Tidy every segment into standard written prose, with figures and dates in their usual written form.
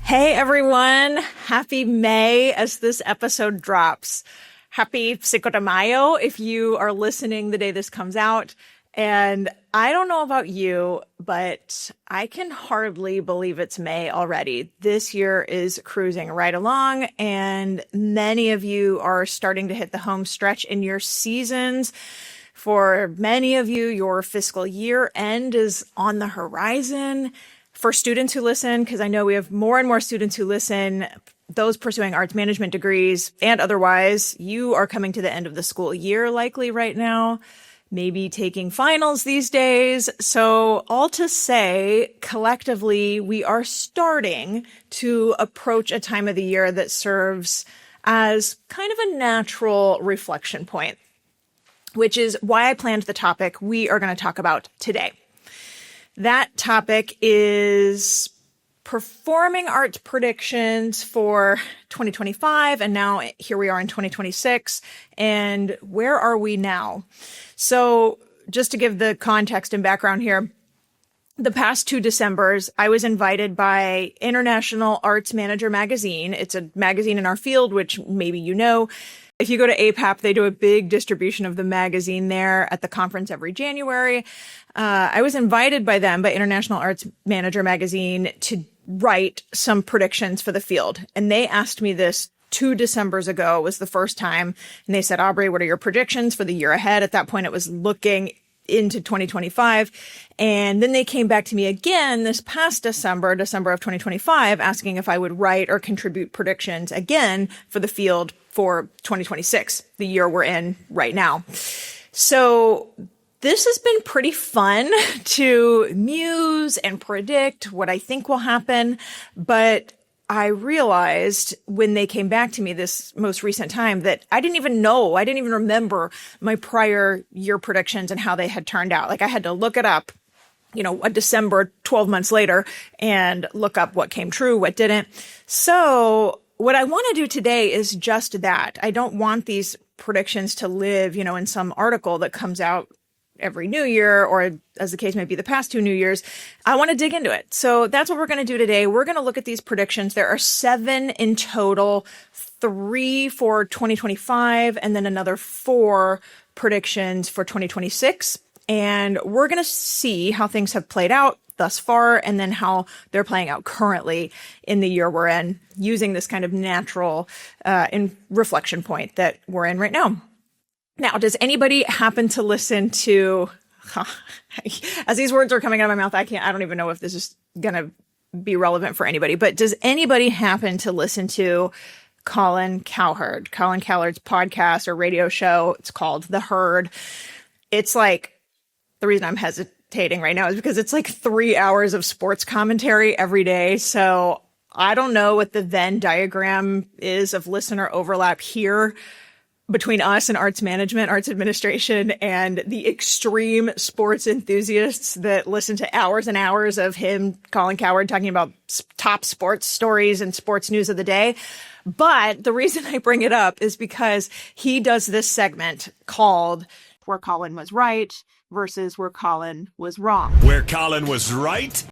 Hey everyone, happy May as this episode drops. Happy Cinco de Mayo if you are listening the day this comes out. And I don't know about you, but I can hardly believe it's May already. This year is cruising right along, and many of you are starting to hit the home stretch in your seasons. For many of you, your fiscal year end is on the horizon. For students who listen, because I know we have more and more students who listen, those pursuing arts management degrees and otherwise, you are coming to the end of the school year likely right now, maybe taking finals these days. So all to say, collectively, we are starting to approach a time of the year that serves as kind of a natural reflection point, which is why I planned the topic we are going to talk about today. That topic is performing arts predictions for 2025, and now here we are in 2026, and where are we now? So just to give the context and background here, the past 2 Decembers, I was invited by International Arts Manager magazine. It's a magazine in our field, which maybe you know. If you go to APAP, they do a big distribution of the magazine there at the conference every January. I was invited by them, by International Arts Manager magazine, to write some predictions for the field. And they asked me this 2 Decembers ago, was the first time. And they said, Aubrey, what are your predictions for the year ahead? At that point, it was looking into 2025. And then they came back to me again this past December of 2025, asking if I would write or contribute predictions again for the field for 2026, the year we're in right now. So this has been pretty fun to muse and predict what I think will happen. But I realized when they came back to me this most recent time that I didn't even remember my prior year predictions and how they had turned out. Like I had to look it up, a December 12 months later and look up what came true, what didn't. So what I want to do today is just that. I don't want these predictions to live, in some article that comes out every New Year, or as the case may be, the past 2 New Years. I want to dig into it. So that's what we're going to do today. We're going to look at these predictions. There are 7 in total, 3 for 2025, and then another 4 predictions for 2026. And we're going to see how things have played out thus far, and then how they're playing out currently in the year we're in, using this kind of natural reflection point that we're in right now. Now, does anybody happen to listen to, as these words are coming out of my mouth, I don't even know if this is going to be relevant for anybody, but does anybody happen to listen to Colin Cowherd? Colin Cowherd's podcast or radio show, it's called The Herd. It's like, the reason I'm hesitating right now is because it's like 3 hours of sports commentary every day. So I don't know what the Venn diagram is of listener overlap here between us and arts management, arts administration, and the extreme sports enthusiasts that listen to hours and hours of him, Colin Cowherd, talking about top sports stories and sports news of the day. But the reason I bring it up is because he does this segment called Where Colin Was Right versus Where Colin Was Wrong. Where Colin was right,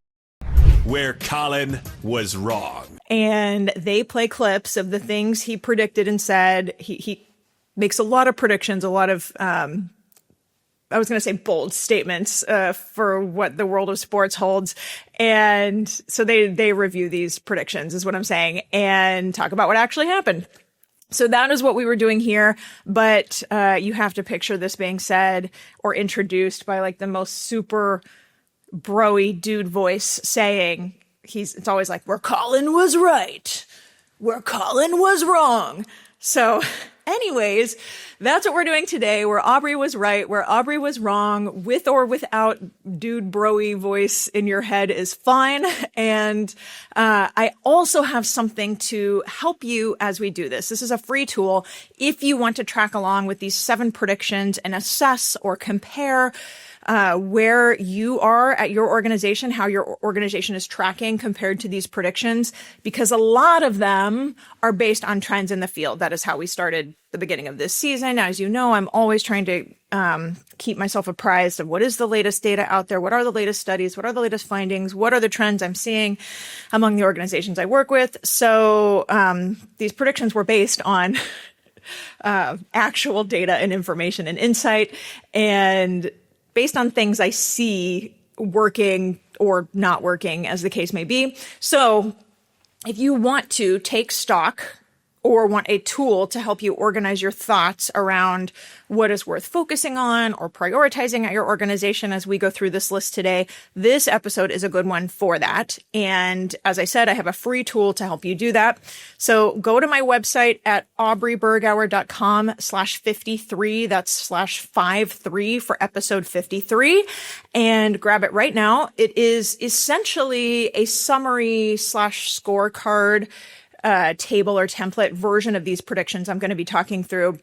where Colin was wrong. And they play clips of the things he predicted and said. He makes a lot of predictions, a lot of, I was going to say bold statements for what the world of sports holds. And so they review these predictions is what I'm saying, and talk about what actually happened. So that is what we were doing here. But you have to picture this being said or introduced by like the most super bro-y dude voice saying, it's always like, where Colin was right, where Colin was wrong. So anyways, that's what we're doing today, where Aubrey was right, where Aubrey was wrong, with or without dude bro-y voice in your head is fine. And I also have something to help you as we do this. This is a free tool. If you want to track along with these 7 predictions and assess or compare where you are at your organization, how your organization is tracking compared to these predictions, because a lot of them are based on trends in the field. That is how we started the beginning of this season. As you know, I'm always trying to keep myself apprised of what is the latest data out there, what are the latest studies, what are the latest findings, what are the trends I'm seeing among the organizations I work with. So these predictions were based on actual data and information and insight, and based on things I see working or not working, as the case may be. So if you want to take stock or want a tool to help you organize your thoughts around what is worth focusing on or prioritizing at your organization as we go through this list today, this episode is a good one for that. And as I said, I have a free tool to help you do that. So go to my website at aubreybbergauer.com/53. That's /53 for episode 53, and grab it right now. It is essentially a summary / scorecard table or template version of these predictions I'm going to be talking through,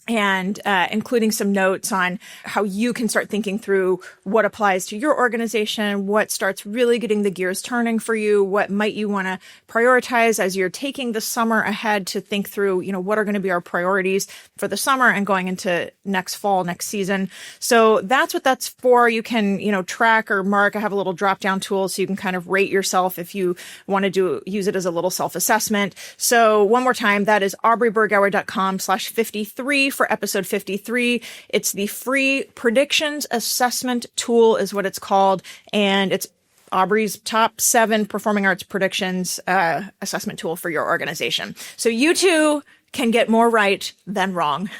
and including some notes on how you can start thinking through what applies to your organization, what starts really getting the gears turning for you, what might you want to prioritize as you're taking the summer ahead to think through, what are going to be our priorities for the summer and going into next fall, next season. So that's what that's for. You can, track or mark. I have a little drop-down tool so you can kind of rate yourself if you want to use it as a little self-assessment. So one more time, that is aubreybbergauer.com/53 for episode 53. It's the free predictions assessment tool is what it's called. And it's Aubrey's top 7 performing arts predictions assessment tool for your organization. So you too can get more right than wrong.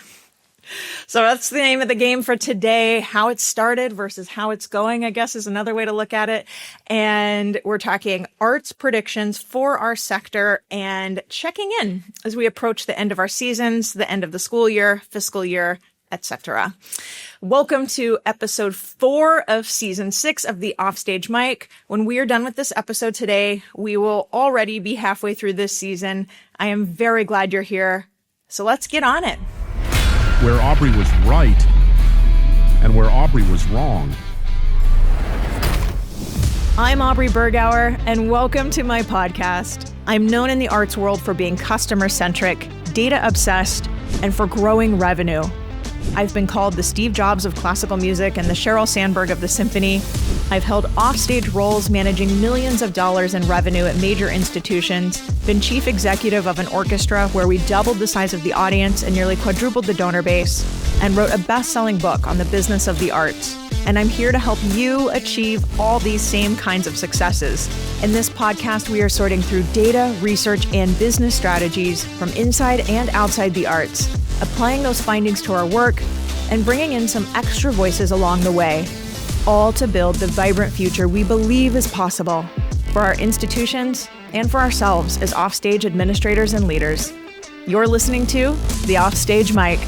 So that's the name of the game for today. How it started versus how it's going, I guess, is another way to look at it. And we're talking arts predictions for our sector and checking in as we approach the end of our seasons, the end of the school year, fiscal year, etc. Welcome to episode 4 of season 6 of the Offstage Mic. When we are done with this episode today, we will already be halfway through this season. I am very glad you're here. So let's get on it. Where Aubrey was right and where Aubrey was wrong. I'm Aubrey Bergauer, and welcome to my podcast. I'm known in the arts world for being customer-centric, data-obsessed, and for growing revenue. I've been called the Steve Jobs of classical music and the Sheryl Sandberg of the symphony. I've held offstage roles managing millions of dollars in revenue at major institutions, been chief executive of an orchestra where we doubled the size of the audience and nearly quadrupled the donor base, and wrote a best-selling book on the business of the arts. And I'm here to help you achieve all these same kinds of successes. In this podcast, we are sorting through data, research, and business strategies from inside and outside the arts, applying those findings to our work, and bringing in some extra voices along the way, all to build the vibrant future we believe is possible for our institutions and for ourselves as offstage administrators and leaders. You're listening to the Offstage Mic.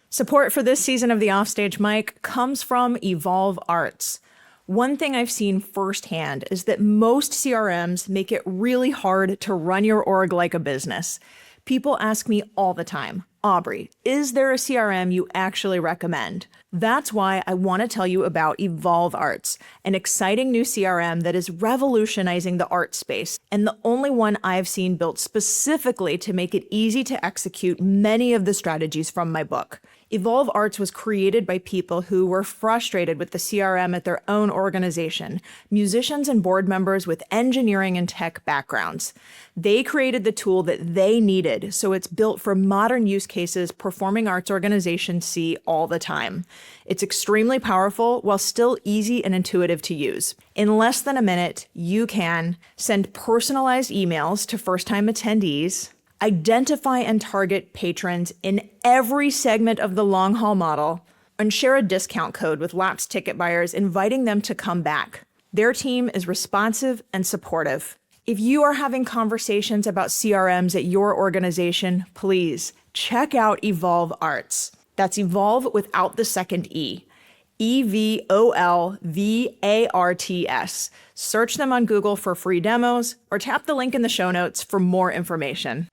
Support for this season of the Offstage Mic comes from Evolve Arts. One thing I've seen firsthand is that most CRMs make it really hard to run your org like a business. People ask me all the time, Aubrey, is there a CRM you actually recommend? That's why I want to tell you about Evolve Arts, an exciting new CRM that is revolutionizing the art space, and the only one I've seen built specifically to make it easy to execute many of the strategies from my book. Evolve Arts was created by people who were frustrated with the CRM at their own organization, musicians and board members with engineering and tech backgrounds. They created the tool that they needed, so it's built for modern use cases performing arts organizations see all the time. It's extremely powerful while still easy and intuitive to use. In less than a minute, you can send personalized emails to first-time attendees, identify and target patrons in every segment of the long-haul model, and share a discount code with lapsed ticket buyers, inviting them to come back. Their team is responsive and supportive. If you are having conversations about CRMs at your organization, please check out Evolve Arts. That's Evolve without the second E. EVOLVARTS. Search them on Google for free demos or tap the link in the show notes for more information.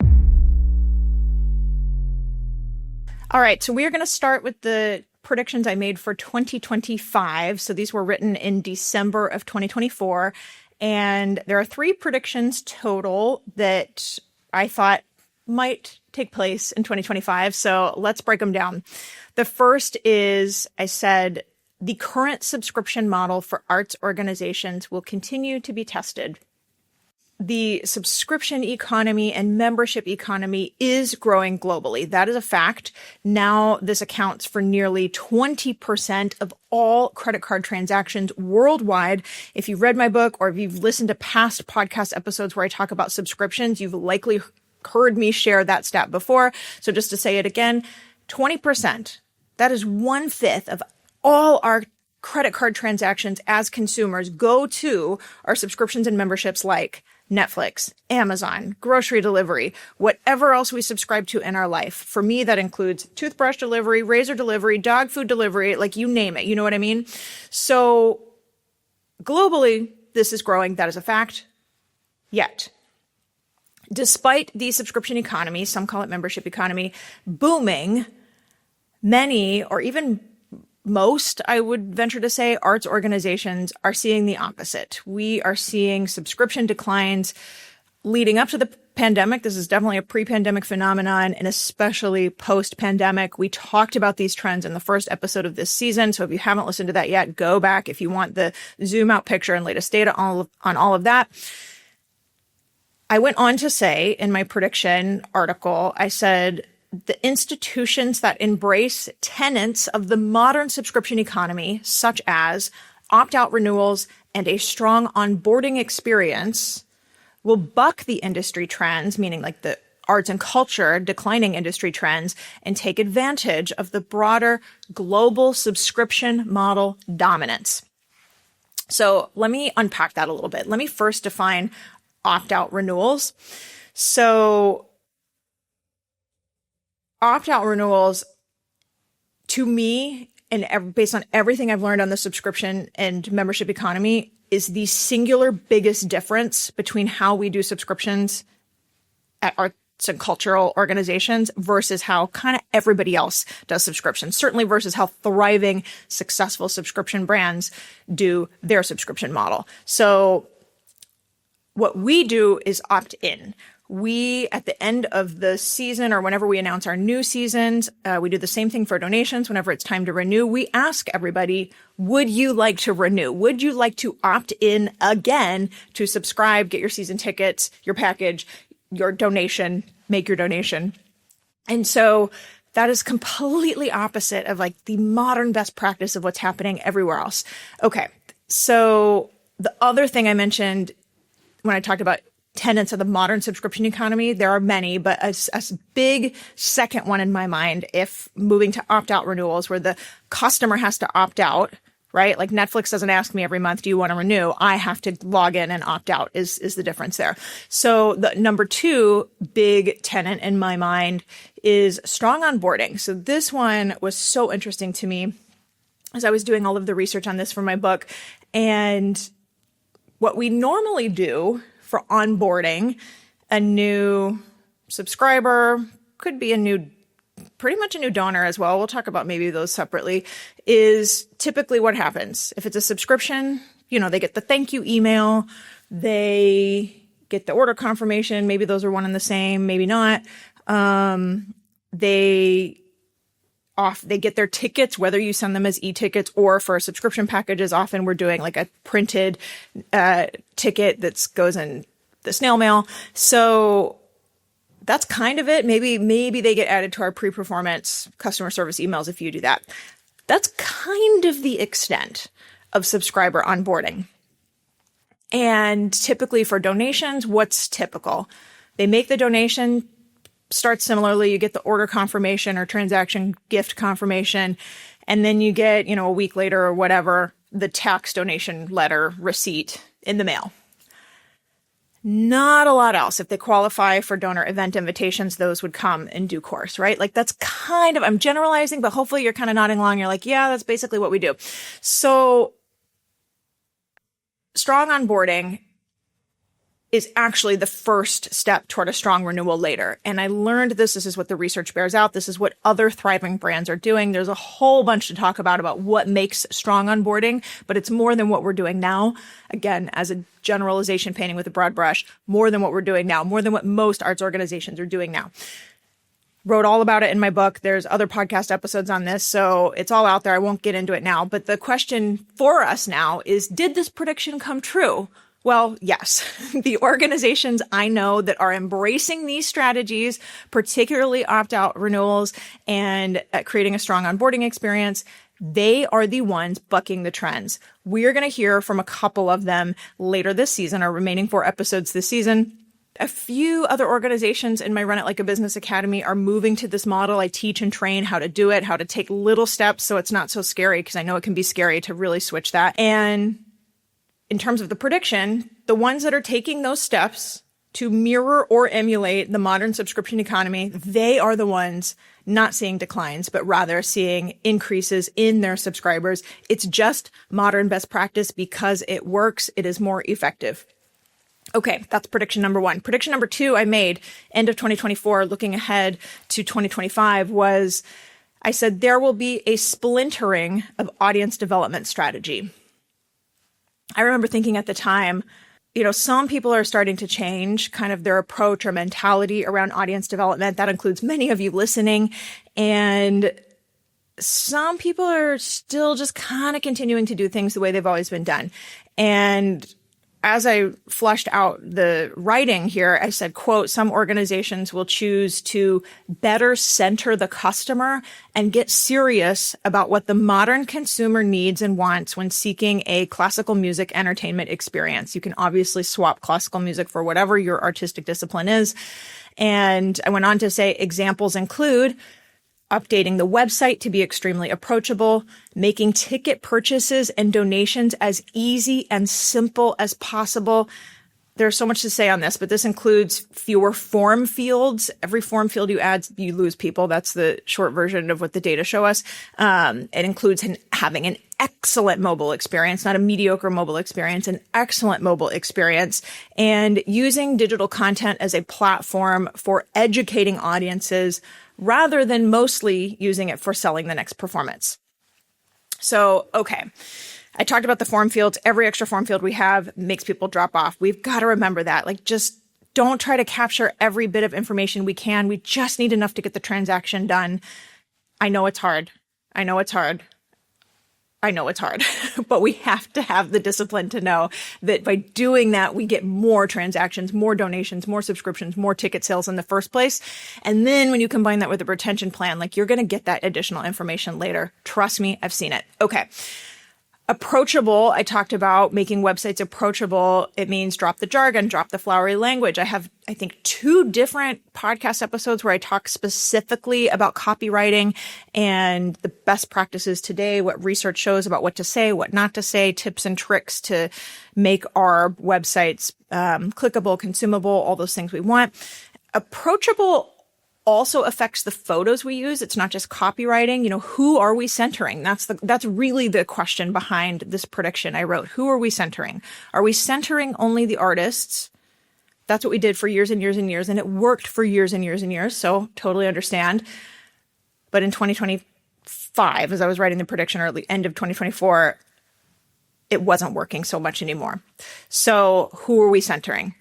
All right, so we are going to start with the predictions I made for 2025. So these were written in December of 2024. And there are 3 predictions total that I thought might take place in 2025. So let's break them down. The first is, I said, the current subscription model for arts organizations will continue to be tested. The subscription economy and membership economy is growing globally. That is a fact. Now this accounts for nearly 20% of all credit card transactions worldwide. If you've read my book or if you've listened to past podcast episodes where I talk about subscriptions, you've likely heard me share that stat before. So just to say it again, 20%. That is 1/5 of all our credit card transactions as consumers go to our subscriptions and memberships like Netflix, Amazon, grocery delivery, whatever else we subscribe to in our life. For me, that includes toothbrush delivery, razor delivery, dog food delivery, like you name it. You know what I mean? So globally, this is growing. That is a fact. Yet, despite the subscription economy, some call it membership economy, booming, many, or even most, I would venture to say, arts organizations are seeing the opposite. We are seeing subscription declines leading up to the pandemic. This is definitely a pre-pandemic phenomenon, and especially post-pandemic. We talked about these trends in the first episode of this season. So if you haven't listened to that yet, go back if you want the zoom out picture and latest data on all of that. I went on to say in my prediction article, I said, the institutions that embrace tenets of the modern subscription economy, such as opt-out renewals and a strong onboarding experience, will buck the industry trends, meaning like the arts and culture declining industry trends, and take advantage of the broader global subscription model dominance. So let me unpack that a little bit. Let me first define opt-out renewals. So opt-out renewals, to me, and based on everything I've learned on the subscription and membership economy, is the singular biggest difference between how we do subscriptions at arts and cultural organizations versus how kind of everybody else does subscriptions, certainly versus how thriving, successful subscription brands do their subscription model. So what we do is opt in. We, at the end of the season or whenever we announce our new seasons, we do the same thing for donations. Whenever it's time to renew, we ask everybody, would you like to renew? Would you like to opt in again to subscribe, get your season tickets, your package, your donation, make your donation? And so that is completely opposite of like the modern best practice of what's happening everywhere else. Okay. So the other thing I mentioned when I talked about tenets of the modern subscription economy, there are many, but a big second one in my mind, if moving to opt-out renewals where the customer has to opt out, right? Like Netflix doesn't ask me every month, do you want to renew? I have to log in and opt out is the difference there. So the number 2 big tenet in my mind is strong onboarding. So this one was so interesting to me as I was doing all of the research on this for my book. And what we normally do for onboarding a new subscriber, could be pretty much a new donor as well. We'll talk about maybe those separately, is typically what happens. If it's a subscription, they get the thank you email, they get the order confirmation. Maybe those are one and the same, maybe not. They get their tickets, whether you send them as e-tickets or for subscription packages. Often we're doing like a printed ticket that goes in the snail mail. So that's kind of it. Maybe they get added to our pre-performance customer service emails if you do that. That's kind of the extent of subscriber onboarding. And typically for donations, what's typical? They make the donation, start similarly. You get the order confirmation or transaction gift confirmation, and then you get, a week later or whatever, the tax donation letter receipt in the mail. Not a lot else. If they qualify for donor event invitations, those would come in due course, right? Like that's kind of, I'm generalizing, but hopefully you're kind of nodding along. You're like, yeah, that's basically what we do. So strong onboarding is actually the first step toward a strong renewal later. And I learned this. This is what the research bears out. This is what other thriving brands are doing. There's a whole bunch to talk about what makes strong onboarding, but it's more than what we're doing now. Again, as a generalization painting with a broad brush, more than what we're doing now, more than what most arts organizations are doing now. Wrote all about it in my book. There's other podcast episodes on this, so it's all out there. I won't get into it now. But the question for us now is, did this prediction come true? Well, yes. The organizations I know that are embracing these strategies, particularly opt-out renewals and creating a strong onboarding experience, they are the ones bucking the trends. We're going to hear from a couple of them later this season, our remaining 4 episodes this season. A few other organizations in my Run It Like a Business Academy are moving to this model. I teach and train how to do it, how to take little steps so it's not so scary, because I know it can be scary to really switch that. And in terms of the prediction, the ones that are taking those steps to mirror or emulate the modern subscription economy, they are the ones not seeing declines, but rather seeing increases in their subscribers. It's just modern best practice because it works. It is more effective. Okay, that's prediction number 1. Prediction number 2 I made end of 2024, looking ahead to 2025, was I said there will be a splintering of audience development strategy. I remember thinking at the time, some people are starting to change kind of their approach or mentality around audience development. That includes many of you listening. And some people are still just kind of continuing to do things the way they've always been done. And as I fleshed out the writing here, I said, quote, some organizations will choose to better center the customer and get serious about what the modern consumer needs and wants when seeking a classical music entertainment experience. You can obviously swap classical music for whatever your artistic discipline is. And I went on to say examples include updating the website to be extremely approachable, making ticket purchases and donations as easy and simple as possible. There's so much to say on this, but this includes fewer form fields. Every form field you add, you lose people. That's the short version of what the data show us. It includes having an excellent mobile experience, not a mediocre mobile experience, an excellent mobile experience, and using digital content as a platform for educating audiences rather than mostly using it for selling the next performance. So, okay. I talked about the form fields. Every extra form field we have makes people drop off. We've got to remember that. Just don't try to capture every bit of information we can. We just need enough to get the transaction done. I know it's hard. But we have to have the discipline to know that by doing that, we get more transactions, more donations, more subscriptions, more ticket sales in the first place. And then when you combine that with a retention plan, you're going to get that additional information later. Trust me, I've seen it. Okay. Approachable, I talked about making websites approachable. It means drop the jargon, drop the flowery language. I have, I think, 2 different podcast episodes where I talk specifically about copywriting and the best practices today, what research shows about what to say, what not to say, tips and tricks to make our websites clickable, consumable, all those things we want. Approachable also affects the photos we use. It's not just copywriting. Who are we centering? That's really the question behind this prediction I wrote. Who are we centering? Are we centering only the artists? That's what we did for years and years and years, and it worked for years and years and years. So totally understand. But in 2025, as I was writing the prediction, or at the end of 2024, it wasn't working so much anymore. So who are we centering?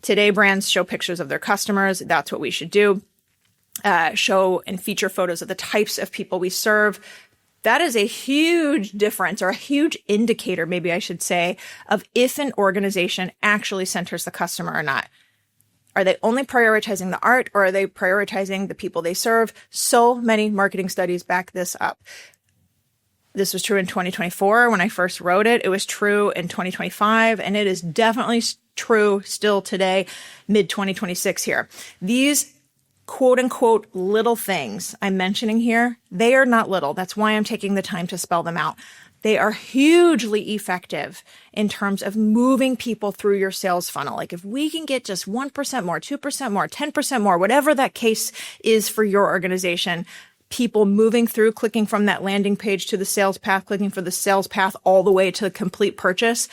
Today, brands show pictures of their customers. That's what we should do. Show and feature photos of the types of people we serve. That is a huge difference, or a huge indicator, maybe I should say, of if an organization actually centers the customer or not. Are they only prioritizing the art, or are they prioritizing the people they serve? So many marketing studies back this up. This was true in 2024 when I first wrote it. It was true in 2025, and it is definitely true still today, mid-2026 here. These quote unquote little things I'm mentioning here, they are not little. That's why I'm taking the time to spell them out. They are hugely effective in terms of moving people through your sales funnel. If we can get just 1% more, 2% more, 10% more, whatever that case is for your organization, people moving through, clicking from that landing page to the sales path, clicking for the sales path all the way to complete purchase,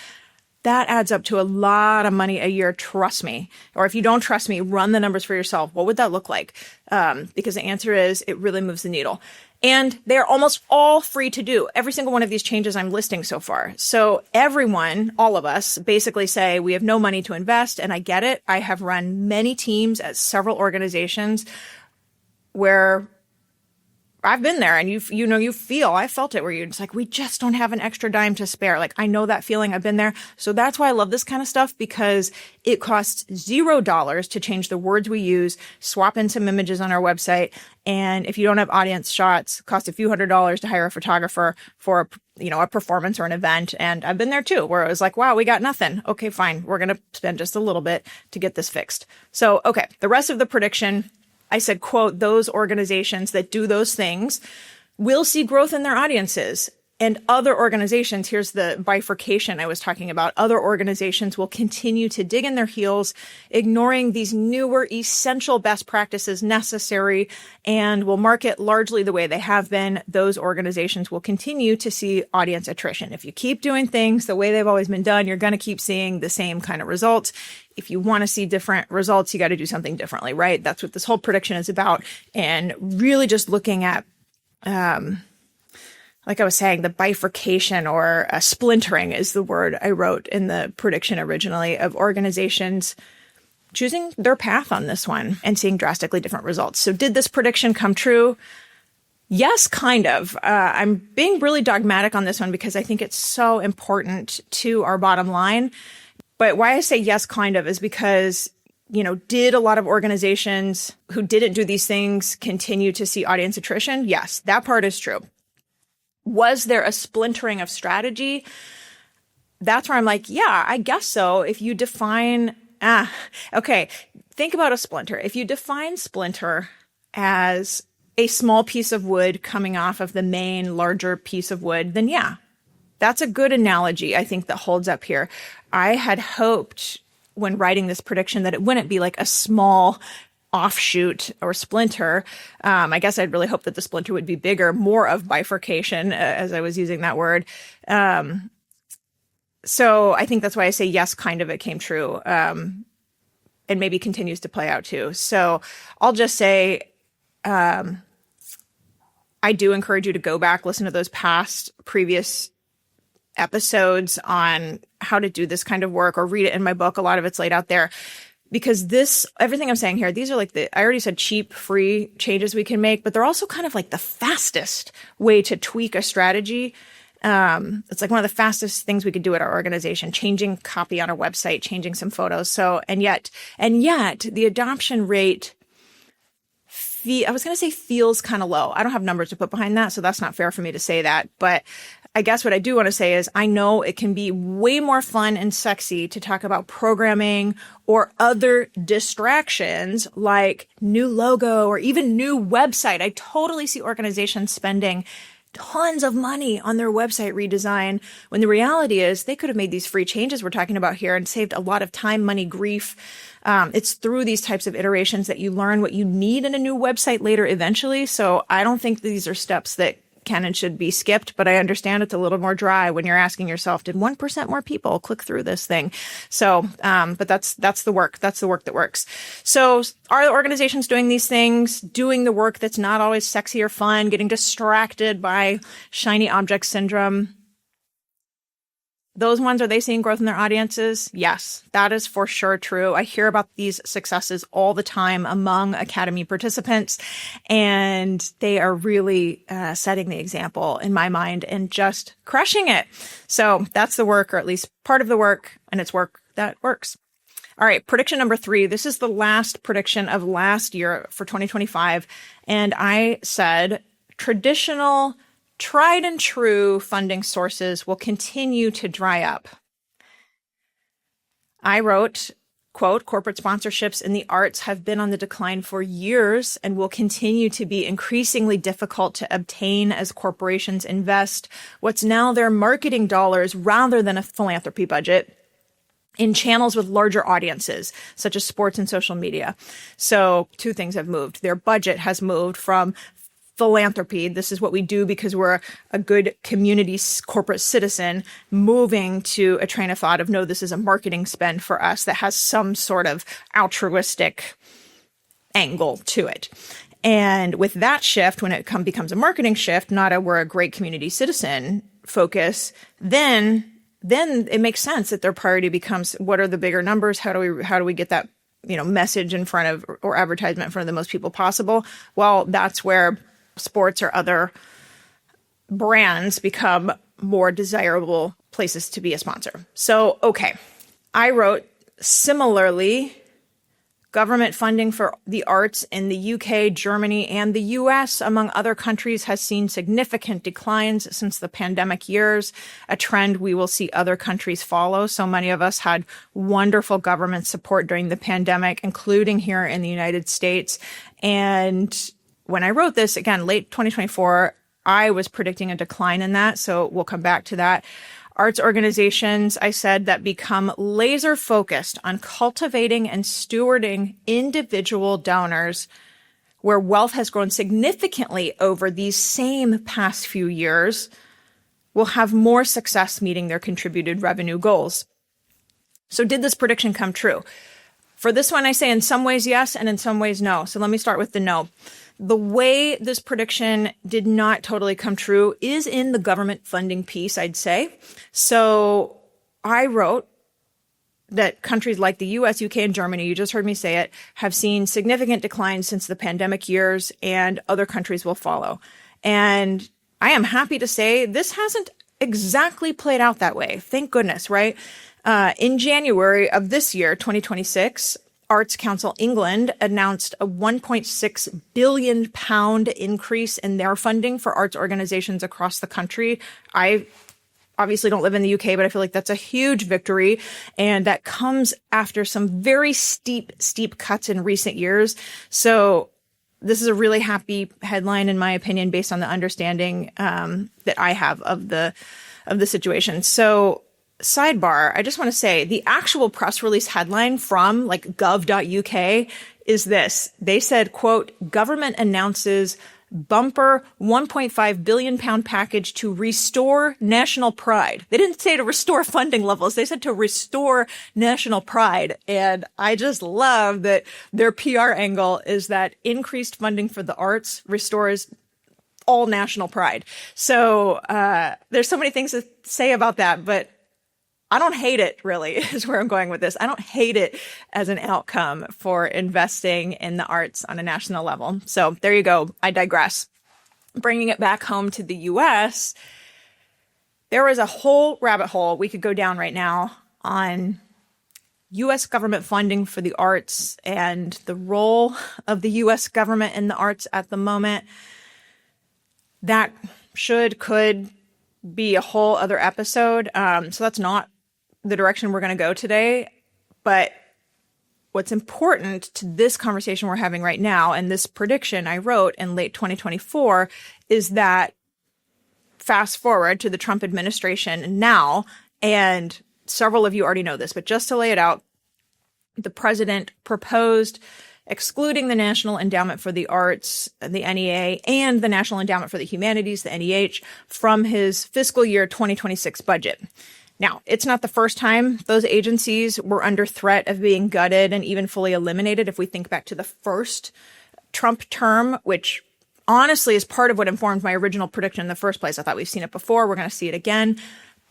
That adds up to a lot of money a year, trust me. Or if you don't trust me, run the numbers for yourself. What would that look like? Because the answer is it really moves the needle. And they're almost all free to do. Every single one of these changes I'm listing so far. So everyone, all of us, basically say we have no money to invest. And I get it. I have run many teams at several organizations where I've been there, and I felt it, where you're just like, we just don't have an extra dime to spare. Like, I know that feeling. I've been there. So that's why I love this kind of stuff, because it costs $0 to change the words we use, swap in some images on our website. And if you don't have audience shots, it costs a few $100s to hire a photographer for a performance or an event. And I've been there too, where it was like, wow, we got nothing. Okay, fine. We're going to spend just a little bit to get this fixed. So, okay, the rest of the prediction, I said, quote, those organizations that do those things will see growth in their audiences. And other organizations, here's the bifurcation I was talking about, other organizations will continue to dig in their heels, ignoring these newer essential best practices necessary, and will market largely the way they have been. Those organizations will continue to see audience attrition. If you keep doing things the way they've always been done, you're going to keep seeing the same kind of results. If you want to see different results, you got to do something differently, right? That's what this whole prediction is about. And really just looking at, like I was saying, the bifurcation or splintering is the word I wrote in the prediction originally, of organizations choosing their path on this one and seeing drastically different results. So did this prediction come true? Yes, kind of. I'm being really dogmatic on this one because I think it's so important to our bottom line. But why I say yes, kind of, is because, did a lot of organizations who didn't do these things continue to see audience attrition? Yes, that part is true. Was there a splintering of strategy? That's where I'm like, yeah, I guess so. If you define, okay, think about a splinter. If you define splinter as a small piece of wood coming off of the main larger piece of wood, then yeah, that's a good analogy, I think, that holds up here. I had hoped when writing this prediction that it wouldn't be like a small offshoot or splinter. I guess I'd really hope that the splinter would be bigger, more of bifurcation, as I was using that word. So I think that's why I say yes, kind of, it came true, and maybe continues to play out too. So I'll just say, I do encourage you to go back, listen to those previous episodes on how to do this kind of work, or read it in my book. A lot of it's laid out there. Because everything I'm saying here, these are like I already said, cheap, free changes we can make, but they're also kind of like the fastest way to tweak a strategy. It's like one of the fastest things we could do at our organization, changing copy on our website, changing some photos. So, and yet the adoption rate, I was going to say feels kind of low. I don't have numbers to put behind that, so that's not fair for me to say that. But I guess what I do want to say is I know it can be way more fun and sexy to talk about programming or other distractions like new logo or even new website. I totally see organizations spending tons of money on their website redesign, when the reality is they could have made these free changes we're talking about here and saved a lot of time, money, grief. It's through these types of iterations that you learn what you need in a new website later eventually. So I don't think these are steps that can and should be skipped, but I understand it's a little more dry when you're asking yourself, did 1% more people click through this thing? So, but that's the work. That's the work that works. So are the organizations doing these things, doing the work that's not always sexy or fun, getting distracted by shiny object syndrome? Those ones, are they seeing growth in their audiences? Yes, that is for sure true. I hear about these successes all the time among Academy participants, and they are really setting the example in my mind and just crushing it. So that's the work, or at least part of the work, and it's work that works. All right, prediction number 3. This is the last prediction of last year for 2025. And I said traditional, tried and true funding sources will continue to dry up. I wrote, quote, corporate sponsorships in the arts have been on the decline for years and will continue to be increasingly difficult to obtain as corporations invest what's now their marketing dollars rather than a philanthropy budget in channels with larger audiences, such as sports and social media. So 2 things have moved. Their budget has moved from philanthropy. This is what we do because we're a good community corporate citizen, moving to a train of thought of, no, this is a marketing spend for us that has some sort of altruistic angle to it. And with that shift, when it becomes a marketing shift, not a we're a great community citizen focus, then it makes sense that their priority becomes, what are the bigger numbers? How do we get that, message in front of, or advertisement in front of the most people possible? Well, that's where sports or other brands become more desirable places to be a sponsor. So, okay, I wrote, similarly, government funding for the arts in the UK, Germany, and the US, among other countries, has seen significant declines since the pandemic years, a trend we will see other countries follow. So many of us had wonderful government support during the pandemic, including here in the United States. And when I wrote this, again, late 2024, I was predicting a decline in that. So we'll come back to that. Arts organizations, I said, that become laser focused on cultivating and stewarding individual donors, where wealth has grown significantly over these same past few years, will have more success meeting their contributed revenue goals. So did this prediction come true? For this one, I say in some ways yes, and in some ways no. So let me start with the no. The way this prediction did not totally come true is in the government funding piece, I'd say. So I wrote that countries like the US, UK, and Germany, you just heard me say it, have seen significant declines since the pandemic years, and other countries will follow. And I am happy to say this hasn't exactly played out that way. Thank goodness, right? In January of this year, 2026, Arts Council England announced a £1.6 billion increase in their funding for arts organizations across the country. I obviously don't live in the UK, but I feel like that's a huge victory. And that comes after some very steep cuts in recent years. So this is a really happy headline, in my opinion, based on the understanding that I have of the situation. So sidebar, I just want to say the actual press release headline from gov.uk is this. They said, quote, government announces bumper £1.5 billion package to restore national pride. They didn't say to restore funding levels. They said to restore national pride. And I just love that their PR angle is that increased funding for the arts restores all national pride. So there's so many things to say about that, but I don't hate it, really, is where I'm going with this. I don't hate it as an outcome for investing in the arts on a national level. So there you go. I digress. Bringing it back home to the US, there is a whole rabbit hole we could go down right now on US government funding for the arts and the role of the US government in the arts at the moment. That could be a whole other episode. So that's not the direction we're going to go today. But what's important to this conversation we're having right now, and this prediction I wrote in late 2024, is that fast forward to the Trump administration now, and several of you already know this, but just to lay it out, the president proposed excluding the National Endowment for the Arts, the NEA, and the National Endowment for the Humanities, the NEH, from his fiscal year 2026 budget. Now, it's not the first time those agencies were under threat of being gutted and even fully eliminated. If we think back to the first Trump term, which honestly is part of what informed my original prediction in the first place. I thought we've seen it before. We're going to see it again.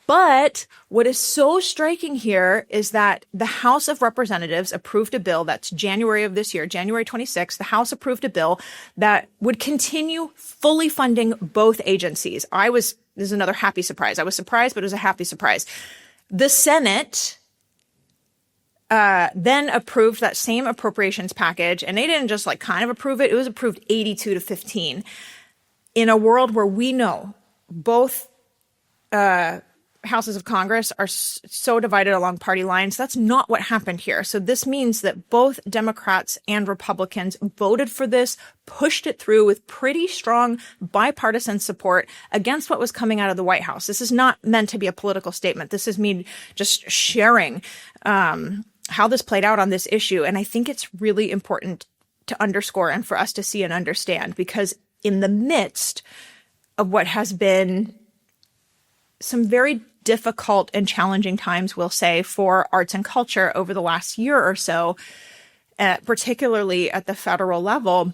But what is so striking here is that the House of Representatives approved a bill, that's January of this year, January 26th, the House approved a bill that would continue fully funding both agencies. This is another happy surprise. I was surprised, but it was a happy surprise. The Senate then approved that same appropriations package, and they didn't just kind of approve it. It was approved 82-15 in a world where we know both houses of Congress are so divided along party lines. That's not what happened here. So this means that both Democrats and Republicans voted for this, pushed it through with pretty strong bipartisan support against what was coming out of the White House. This is not meant to be a political statement. This is me just sharing how this played out on this issue. And I think it's really important to underscore and for us to see and understand, because in the midst of what has been some very difficult and challenging times, we'll say, for arts and culture over the last year or so, particularly at the federal level.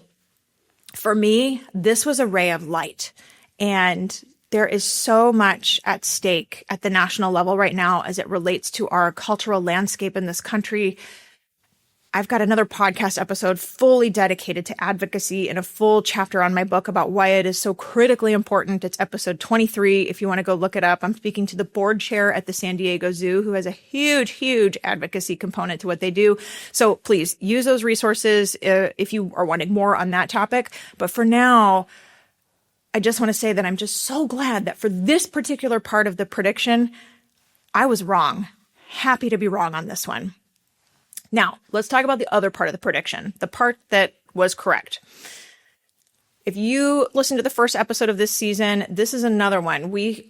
For me, this was a ray of light. And there is so much at stake at the national level right now as it relates to our cultural landscape in this country. I've got another podcast episode fully dedicated to advocacy and a full chapter on my book about why it is so critically important. It's episode 23. If you want to go look it up, I'm speaking to the board chair at the San Diego Zoo, who has a huge, huge advocacy component to what they do. So please use those resources if you are wanting more on that topic. But for now, I just want to say that I'm just so glad that for this particular part of the prediction, I was wrong. Happy to be wrong on this one. Now, let's talk about the other part of the prediction, the part that was correct. If you listen to the first episode of this season, this is another one. We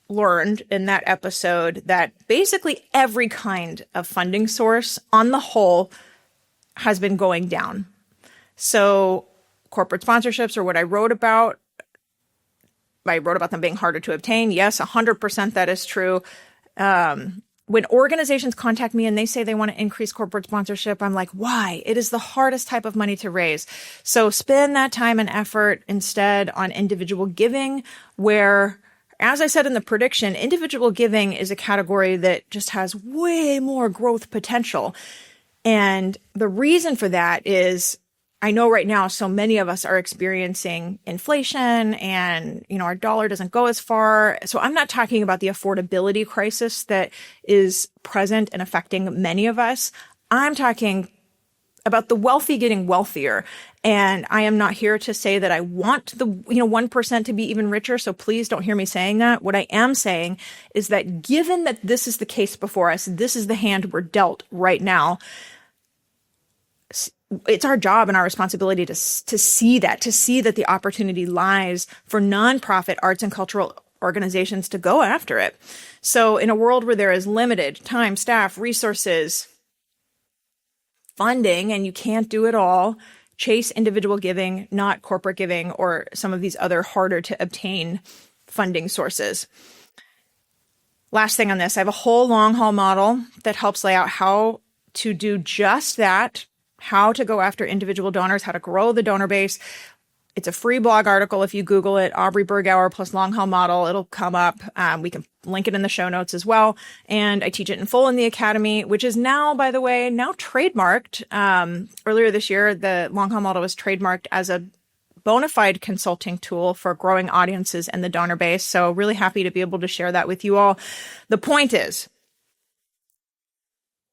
learned in that episode that basically every kind of funding source on the whole has been going down. So corporate sponsorships are what I wrote about. I wrote about them being harder to obtain. Yes, 100% that is true. When organizations contact me and they say they want to increase corporate sponsorship, I'm like, why? It is the hardest type of money to raise. So spend that time and effort instead on individual giving, where, as I said in the prediction, individual giving is a category that just has way more growth potential. And the reason for that is, I know right now so many of us are experiencing inflation and, our dollar doesn't go as far. So I'm not talking about the affordability crisis that is present and affecting many of us. I'm talking about the wealthy getting wealthier. And I am not here to say that I want the 1% to be even richer. So please don't hear me saying that. What I am saying is that given that this is the case before us, this is the hand we're dealt right now, it's our job and our responsibility to see that the opportunity lies for nonprofit arts and cultural organizations to go after it. So in a world where there is limited time, staff, resources, funding, and you can't do it all, chase individual giving, not corporate giving or some of these other harder to obtain funding sources. Last thing on this, I have a whole long haul model that helps lay out how to do just that, how to go after individual donors, how to grow the donor base. It's a free blog article. If you Google it, Aubrey Bergauer plus long haul model, it'll come up. We can link it in the show notes as well. And I teach it in full in the Academy, which is now, by the way, trademarked. Earlier this year, the long haul model was trademarked as a bona fide consulting tool for growing audiences and the donor base. So really happy to be able to share that with you all. The point is,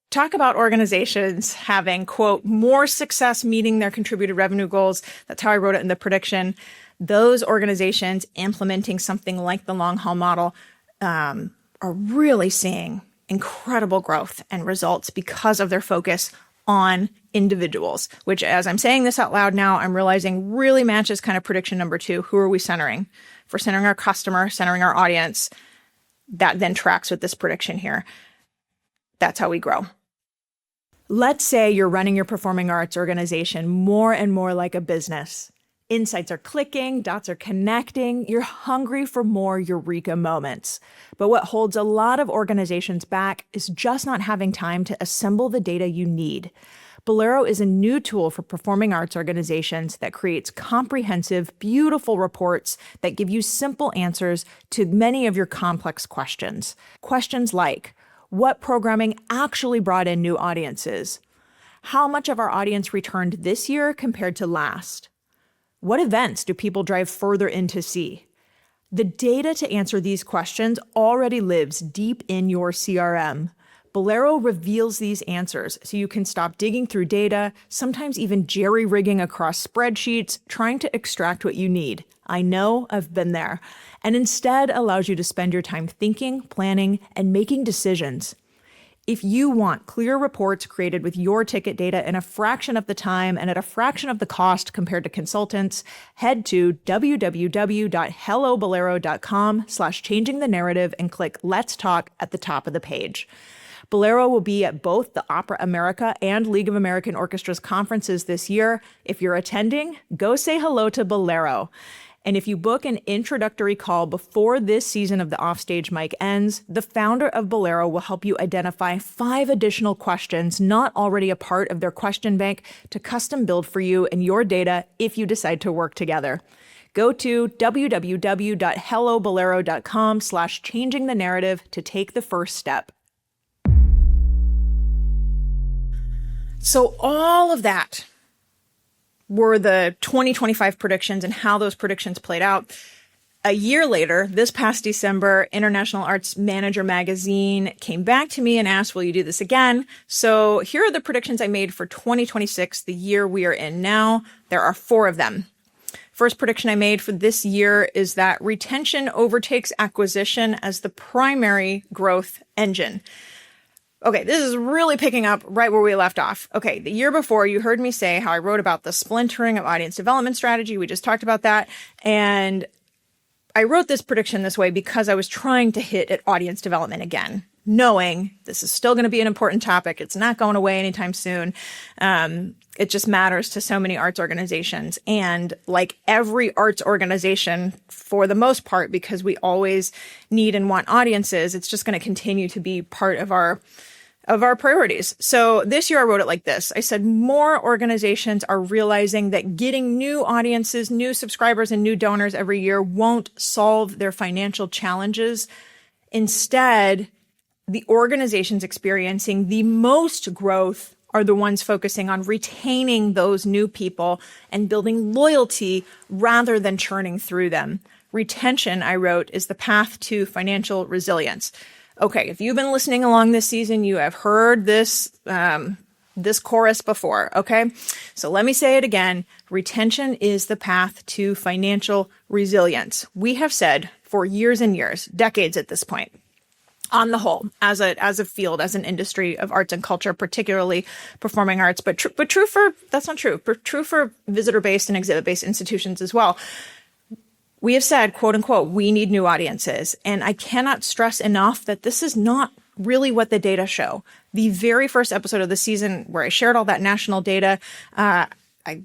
talk about organizations having, quote, more success meeting their contributed revenue goals. That's how I wrote it in the prediction. Those organizations implementing something like the long haul model are really seeing incredible growth and results because of their focus on individuals, which, as I'm saying this out loud now, I'm realizing really matches kind of prediction number 2. Who are we centering? If we're centering our customer, centering our audience, that then tracks with this prediction here. That's how we grow. Let's say you're running your performing arts organization more and more like a business. Insights are clicking, dots are connecting, you're hungry for more eureka moments. But what holds a lot of organizations back is just not having time to assemble the data you need. Bolero is a new tool for performing arts organizations that creates comprehensive, beautiful reports that give you simple answers to many of your complex questions. Questions like, what programming actually brought in new audiences? How much of our audience returned this year compared to last? What events do people drive further in to see? The data to answer these questions already lives deep in your CRM. Bolero reveals these answers so you can stop digging through data, sometimes even jerry-rigging across spreadsheets, trying to extract what you need. I know, I've been there. And instead allows you to spend your time thinking, planning, and making decisions. If you want clear reports created with your ticket data in a fraction of the time and at a fraction of the cost compared to consultants, head to www.hellobolero.com/changingthenarrative and click Let's Talk at the top of the page. Bolero will be at both the Opera America and League of American Orchestras conferences this year. If you're attending, go say hello to Bolero. And if you book an introductory call before this season of the Offstage mic ends, the founder of Bolero will help you identify 5 additional questions not already a part of their question bank to custom build for you and your data if you decide to work together. Go to www.hellobolero.com/changingthenarrative to take the first step. So all of that were the 2025 predictions and how those predictions played out. A year later, this past December, International Arts Manager magazine came back to me and asked, will you do this again? So here are the predictions I made for 2026, the year we are in now. There are 4 of them. First prediction I made for this year is that retention overtakes acquisition as the primary growth engine. Okay, this is really picking up right where we left off. Okay, the year before, you heard me say how I wrote about the splintering of audience development strategy. We just talked about that. And I wrote this prediction this way because I was trying to hit at audience development again, knowing this is still going to be an important topic. It's not going away anytime soon. It just matters to so many arts organizations. And like every arts organization, for the most part, because we always need and want audiences, it's just going to continue to be part of our priorities. So this year I wrote it like this. I said, more organizations are realizing that getting new audiences, new subscribers, and new donors every year won't solve their financial challenges. Instead, the organizations experiencing the most growth are the ones focusing on retaining those new people and building loyalty rather than churning through them. Retention, I wrote, is the path to financial resilience. Okay, if you've been listening along this season, you have heard this chorus before, okay? So let me say it again. Retention is the path to financial resilience. We have said for years and years, decades at this point, on the whole, as a field, as an industry of arts and culture, particularly performing arts, but true for, that's not true, but true for visitor-based and exhibit-based institutions as well. We have said, quote unquote, we need new audiences. And I cannot stress enough that this is not really what the data show. The very first episode of the season where I shared all that national data, I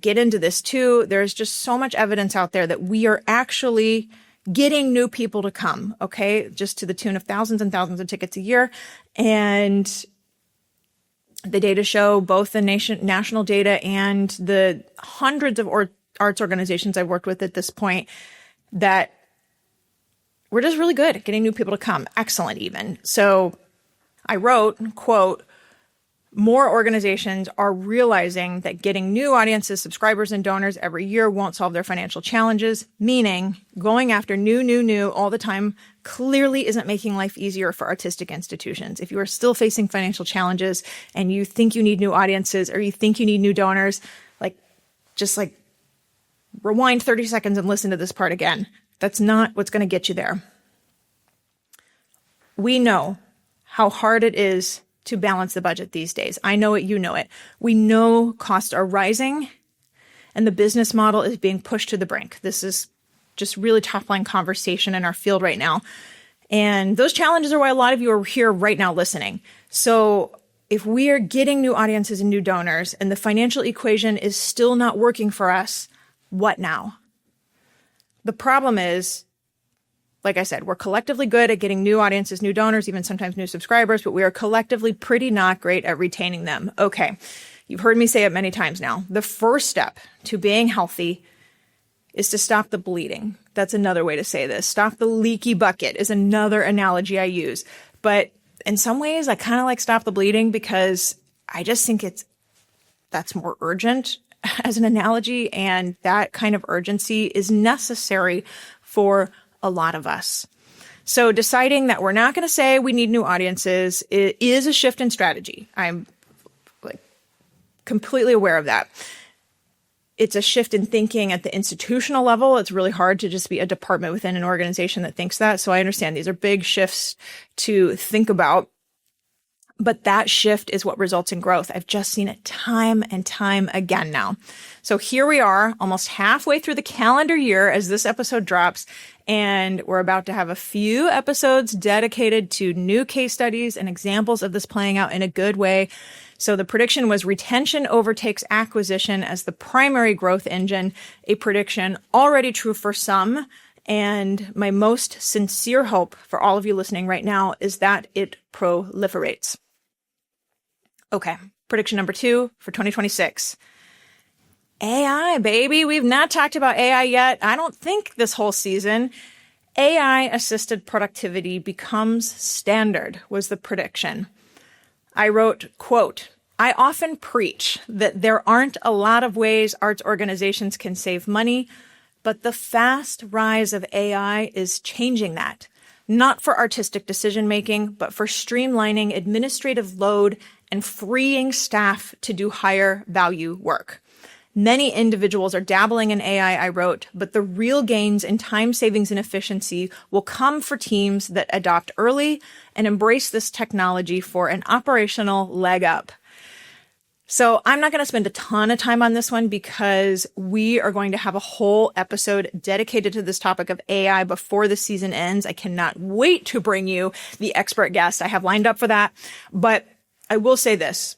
get into this too. There's just so much evidence out there that we are actually getting new people to come, okay? Just to the tune of thousands and thousands of tickets a year. And the data show, both the national data and the hundreds of arts organizations I've worked with at this point, that we're just really good at getting new people to come. Excellent even. So I wrote, quote, more organizations are realizing that getting new audiences, subscribers, and donors every year won't solve their financial challenges, meaning going after new all the time clearly isn't making life easier for artistic institutions. If you are still facing financial challenges and you think you need new audiences or you think you need new donors, just rewind 30 seconds and listen to this part again. That's not what's going to get you there. We know how hard it is to balance the budget these days. I know it, you know it. We know costs are rising and the business model is being pushed to the brink. This is just really top-line conversation in our field right now. And those challenges are why a lot of you are here right now listening. So if we are getting new audiences and new donors and the financial equation is still not working for us, what now? The problem is, like I said, we're collectively good at getting new audiences, new donors, even sometimes new subscribers, but we are collectively pretty not great at retaining them. Okay, you've heard me say it many times now. The first step to being healthy is to stop the bleeding. That's another way to say this. Stop the leaky bucket is another analogy I use. But in some ways, I kind of like stop the bleeding because I just think that's more urgent as an analogy, and that kind of urgency is necessary for a lot of us. So deciding that we're not going to say we need new audiences is a shift in strategy. I'm completely aware of that. It's a shift in thinking at the institutional level. It's really hard to just be a department within an organization that thinks that. So I understand these are big shifts to think about. But that shift is what results in growth. I've just seen it time and time again now. So here we are, almost halfway through the calendar year as this episode drops, and we're about to have a few episodes dedicated to new case studies and examples of this playing out in a good way. So the prediction was retention overtakes acquisition as the primary growth engine, a prediction already true for some. And my most sincere hope for all of you listening right now is that it proliferates. Okay, prediction number 2 for 2026. AI, baby. We've not talked about AI yet. I don't think this whole season. AI-assisted productivity becomes standard, was the prediction. I wrote, quote, I often preach that there aren't a lot of ways arts organizations can save money, but the fast rise of AI is changing that. Not for artistic decision-making, but for streamlining administrative load and freeing staff to do higher value work. Many individuals are dabbling in AI, I wrote, but the real gains in time savings and efficiency will come for teams that adopt early and embrace this technology for an operational leg up. So I'm not going to spend a ton of time on this one because we are going to have a whole episode dedicated to this topic of AI before the season ends. I cannot wait to bring you the expert guest I have lined up for that. But I will say this,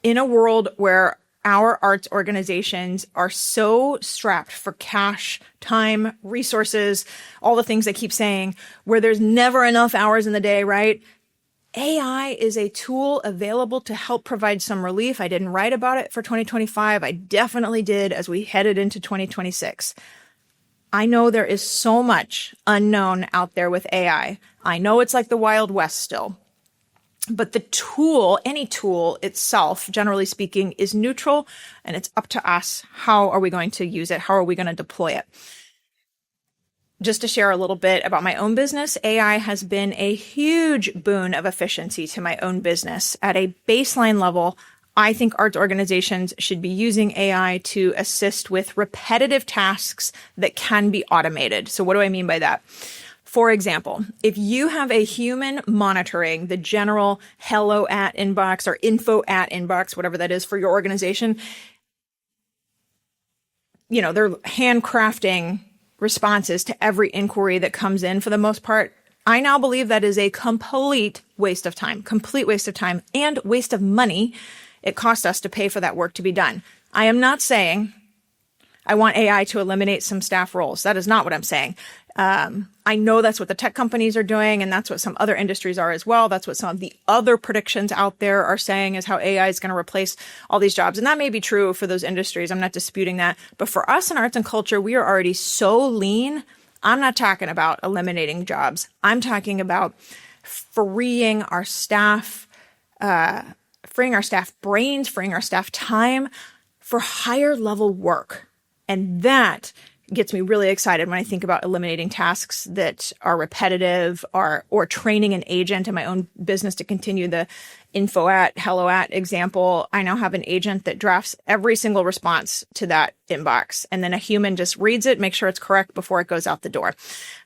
in a world where our arts organizations are so strapped for cash, time, resources, all the things I keep saying, where there's never enough hours in the day, right? AI is a tool available to help provide some relief. I didn't write about it for 2025. I definitely did as we headed into 2026. I know there is so much unknown out there with AI. I know it's like the Wild West still. But the tool, any tool itself, generally speaking, is neutral, and it's up to us. How are we going to use it? How are we going to deploy it? Just to share a little bit about my own business, AI has been a huge boon of efficiency to my own business. At a baseline level, I think arts organizations should be using AI to assist with repetitive tasks that can be automated. So what do I mean by that? For example, if you have a human monitoring the general hello at inbox or info at inbox, whatever that is for your organization, you know, they're handcrafting responses to every inquiry that comes in for the most part. I now believe that is a complete waste of time and waste of money. It costs us to pay for that work to be done. I am not saying I want AI to eliminate some staff roles. That is not what I'm saying. I know that's what the tech companies are doing, and that's what some other industries are as well. That's what some of the other predictions out there are saying is how AI is going to replace all these jobs. And that may be true for those industries. I'm not disputing that. But for us in arts and culture, we are already so lean. I'm not talking about eliminating jobs. I'm talking about freeing our staff brains, freeing our staff time for higher level work. And that gets me really excited when I think about eliminating tasks that are repetitive or training an agent in my own business to continue the info at, hello at example. I now have an agent that drafts every single response to that inbox. And then a human just reads it, make sure it's correct before it goes out the door.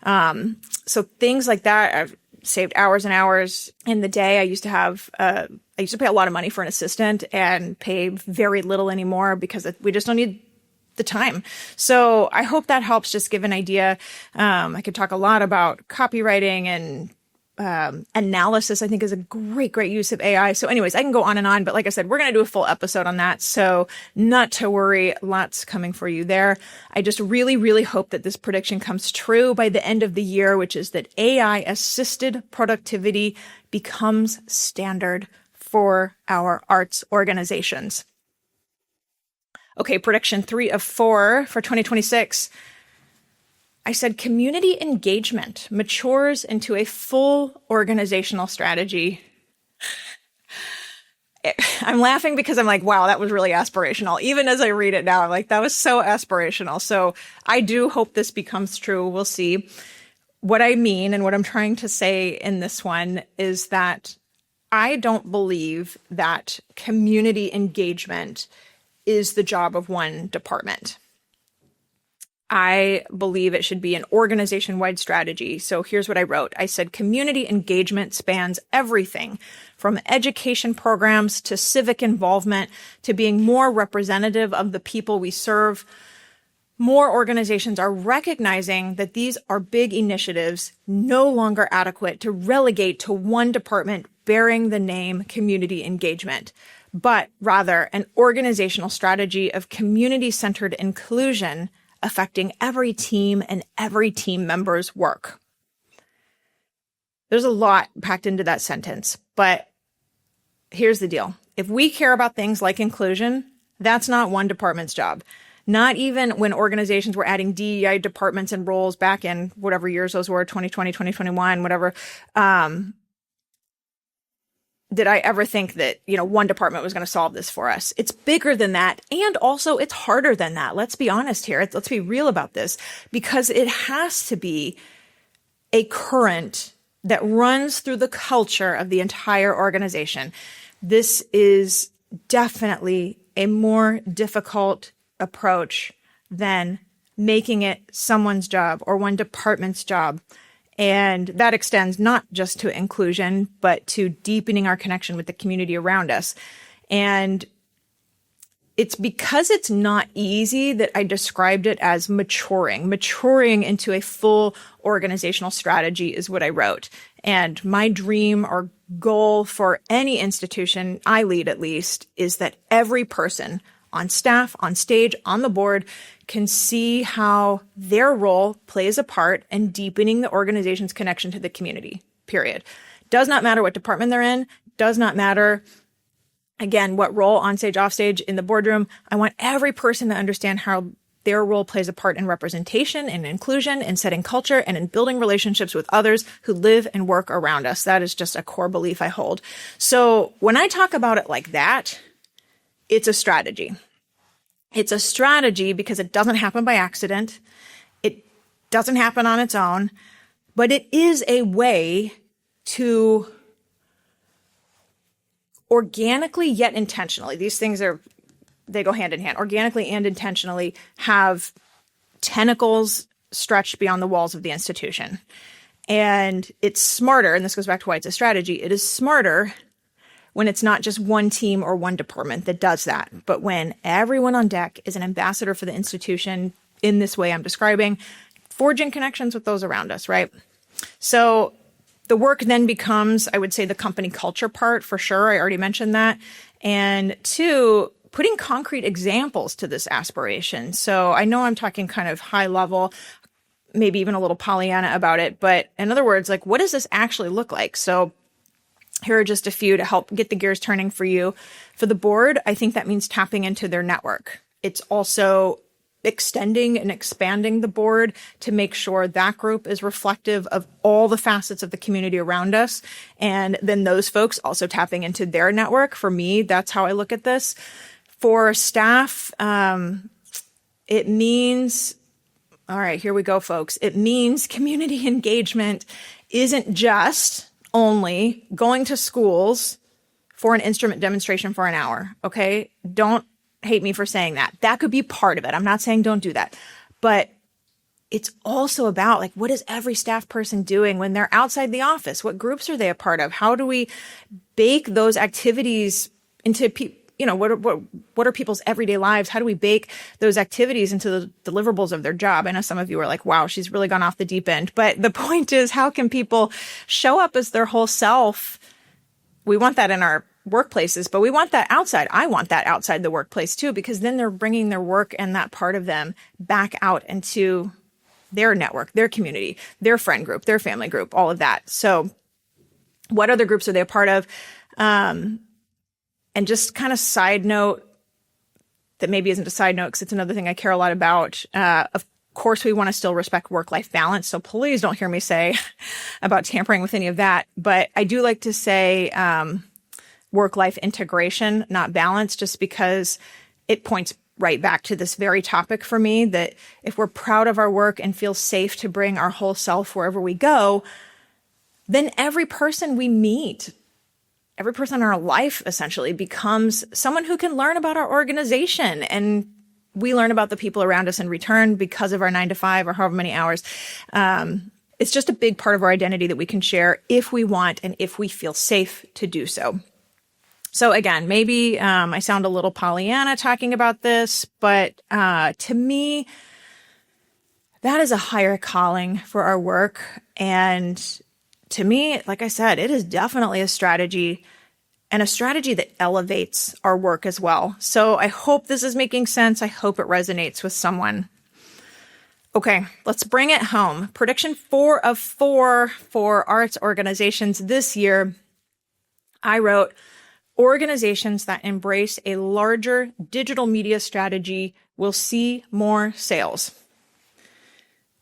So things like that, I've saved hours and hours in the day. I used to pay a lot of money for an assistant and pay very little anymore because we just don't need the time. So I hope that helps just give an idea. I could talk a lot about copywriting and analysis. I think is a great use of AI. So anyways, I can go on, but like I said, we're going to do a full episode on that. So not to worry, lots coming for you there. I just really hope that this prediction comes true by the end of the year, which is that AI assisted productivity becomes standard for our arts organizations. Okay, prediction 3 of 4 for 2026. I said community engagement matures into a full organizational strategy. I'm laughing because I'm like, wow, that was really aspirational. Even as I read it now, I'm like, that was so aspirational. So I do hope this becomes true. We'll see. What I mean and what I'm trying to say in this one is that I don't believe that community engagement is the job of one department. I believe it should be an organization-wide strategy. So here's what I wrote. I said, community engagement spans everything from education programs to civic involvement to being more representative of the people we serve. More organizations are recognizing that these are big initiatives no longer adequate to relegate to one department bearing the name community engagement, but rather an organizational strategy of community-centered inclusion affecting every team and every team member's work. There's a lot packed into that sentence, but here's the deal. If we care about things like inclusion, that's not one department's job. Not even when organizations were adding DEI departments and roles back in whatever years those were, 2020, 2021, whatever, did I ever think that, one department was going to solve this for us. It's bigger than that. And also it's harder than that. Let's be honest here. Let's be real about this, because it has to be a current that runs through the culture of the entire organization. This is definitely a more difficult approach than making it someone's job or one department's job. And that extends not just to inclusion, but to deepening our connection with the community around us. And it's because it's not easy that I described it as maturing. Maturing into a full organizational strategy is what I wrote. And my dream or goal for any institution I lead, at least, is that every person on staff, on stage, on the board can see how their role plays a part in deepening the organization's connection to the community, period. Does not matter what department they're in, does not matter, again, what role on stage, off stage, in the boardroom. I want every person to understand how their role plays a part in representation and inclusion and setting culture and in building relationships with others who live and work around us. That is just a core belief I hold. So when I talk about it like that, it's a strategy. It's a strategy because it doesn't happen by accident. It doesn't happen on its own, but it is a way to organically yet intentionally, these things they go hand in hand, organically and intentionally have tentacles stretched beyond the walls of the institution. And it's smarter, and this goes back to why it's a strategy, it is smarter when it's not just one team or one department that does that, but when everyone on deck is an ambassador for the institution in this way I'm describing, forging connections with those around us, right? So the work then becomes, I would say, the company culture part for sure. I already mentioned that. And two, putting concrete examples to this aspiration. So I know I'm talking kind of high level, maybe even a little Pollyanna about it, but in other words, like, what does this actually look like? So here are just a few to help get the gears turning for you. For the board, I think that means tapping into their network. It's also extending and expanding the board to make sure that group is reflective of all the facets of the community around us. And then those folks also tapping into their network. For me, that's how I look at this. For staff, it means, all right, here we go, folks. It means community engagement isn't just only going to schools for an instrument demonstration for an hour. Okay. Don't hate me for saying that. That could be part of it. I'm not saying don't do that, but it's also about, like, what is every staff person doing when they're outside the office? What groups are they a part of? How do we bake those activities into what are people's everyday lives? How do we bake those activities into the deliverables of their job? I know some of you are like, wow, she's really gone off the deep end. But the point is, how can people show up as their whole self? We want that in our workplaces, but we want that outside. I want that outside the workplace too, because then they're bringing their work and that part of them back out into their network, their community, their friend group, their family group, all of that. So what other groups are they a part of? And just kind of side note that maybe isn't a side note because it's another thing I care a lot about. Of course, we want to still respect work-life balance. So please don't hear me say about tampering with any of that. But I do like to say work-life integration, not balance, just because it points right back to this very topic for me, that if we're proud of our work and feel safe to bring our whole self wherever we go, then every person we meet, every person in our life essentially becomes someone who can learn about our organization and we learn about the people around us in return because of our 9 to 5 or however many hours. It's just a big part of our identity that we can share if we want and if we feel safe to do so. So again, maybe I sound a little Pollyanna talking about this, but to me, that is a higher calling for our work. And to me, like I said, it is definitely a strategy, and a strategy that elevates our work as well. So I hope this is making sense. I hope it resonates with someone. Okay, let's bring it home. Prediction 4 of 4 for arts organizations this year. I wrote, organizations that embrace a larger digital media strategy will see more sales.